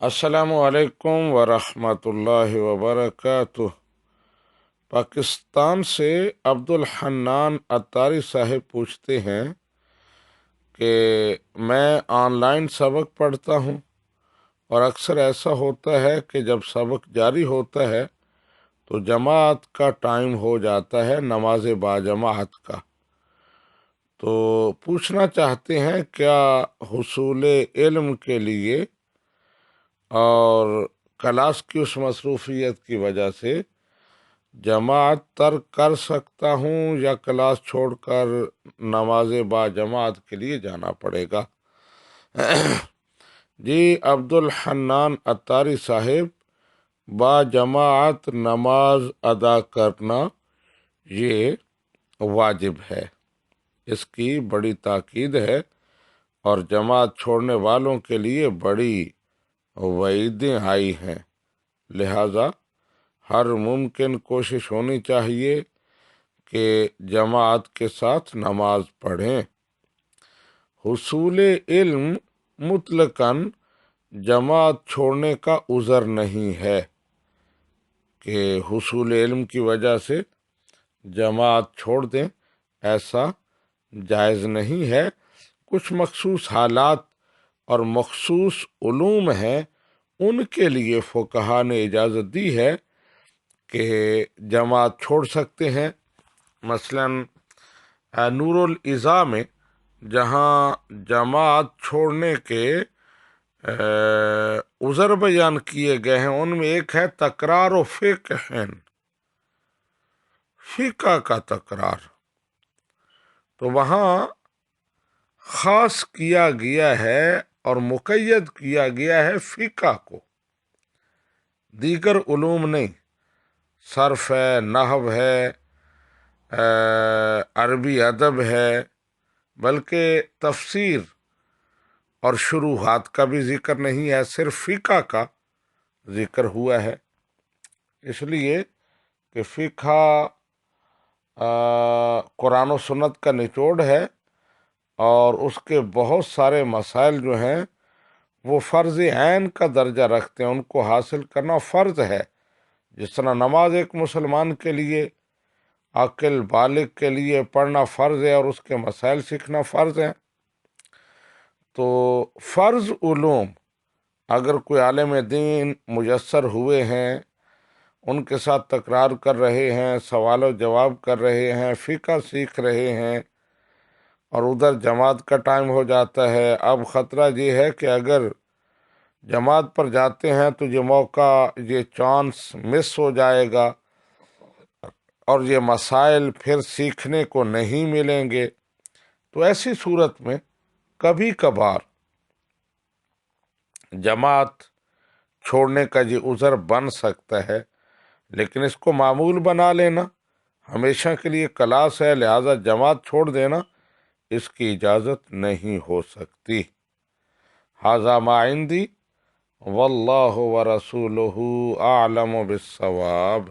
السلام علیکم ورحمۃ اللہ وبرکاتہ۔ پاکستان سے عبدالحنان عطاری صاحب پوچھتے ہیں کہ میں آن لائن سبق پڑھتا ہوں اور اکثر ایسا ہوتا ہے کہ جب سبق جاری ہوتا ہے تو جماعت کا ٹائم ہو جاتا ہے، نماز باجماعت کا۔ تو پوچھنا چاہتے ہیں کیا حصول علم کے لیے اور کلاس کی اس مصروفیت کی وجہ سے جماعت ترک کر سکتا ہوں یا کلاس چھوڑ کر نماز با جماعت کے لیے جانا پڑے گا؟ جی عبدالحنان عطاری صاحب، با جماعت نماز ادا کرنا یہ واجب ہے، اس کی بڑی تاکید ہے اور جماعت چھوڑنے والوں کے لیے بڑی وعیدیں آئی ہیں، لہذا ہر ممکن کوشش ہونی چاہیے کہ جماعت کے ساتھ نماز پڑھیں۔ حصول علم مطلقاً جماعت چھوڑنے کا عذر نہیں ہے کہ حصول علم کی وجہ سے جماعت چھوڑ دیں، ایسا جائز نہیں ہے۔ کچھ مخصوص حالات اور مخصوص علوم ہیں، ان کے لیے فقہا نے اجازت دی ہے کہ جماعت چھوڑ سکتے ہیں۔ مثلاً نور الازا میں جہاں جماعت چھوڑنے کے عذر بیان کیے گئے ہیں، ان میں ایک ہے تکرار و فقہ کا تکرار، تو وہاں خاص کیا گیا ہے اور مقید کیا گیا ہے فقہ کو، دیگر علوم نہیں۔ صرف ہے، نحو ہے، عربی ادب ہے، بلکہ تفسیر اور شروحات کا بھی ذکر نہیں ہے، صرف فقہ کا ذکر ہوا ہے۔ اس لیے کہ فقہ قرآن و سنت کا نچوڑ ہے اور اس کے بہت سارے مسائل جو ہیں وہ فرض عین کا درجہ رکھتے ہیں، ان کو حاصل کرنا فرض ہے۔ جس طرح نماز ایک مسلمان کے لیے، عاقل بالغ کے لیے پڑھنا فرض ہے اور اس کے مسائل سیکھنا فرض ہے، تو فرض علوم اگر کوئی عالم دین میسر ہوئے ہیں، ان کے ساتھ تکرار کر رہے ہیں، سوال و جواب کر رہے ہیں، فقہ سیکھ رہے ہیں، اور ادھر جماعت کا ٹائم ہو جاتا ہے، اب خطرہ یہ ہے کہ اگر جماعت پر جاتے ہیں تو یہ موقع، یہ چانس مس ہو جائے گا اور یہ مسائل پھر سیکھنے کو نہیں ملیں گے۔ تو ایسی صورت میں کبھی کبھار جماعت چھوڑنے کا یہ عذر بن سکتا ہے، لیکن اس کو معمول بنا لینا، ہمیشہ کے لیے کلاس ہے لہذا جماعت چھوڑ دینا، اس کی اجازت نہیں ہو سکتی۔ ھذا ما عندی واللہ ورسولہ اعلم بالصواب۔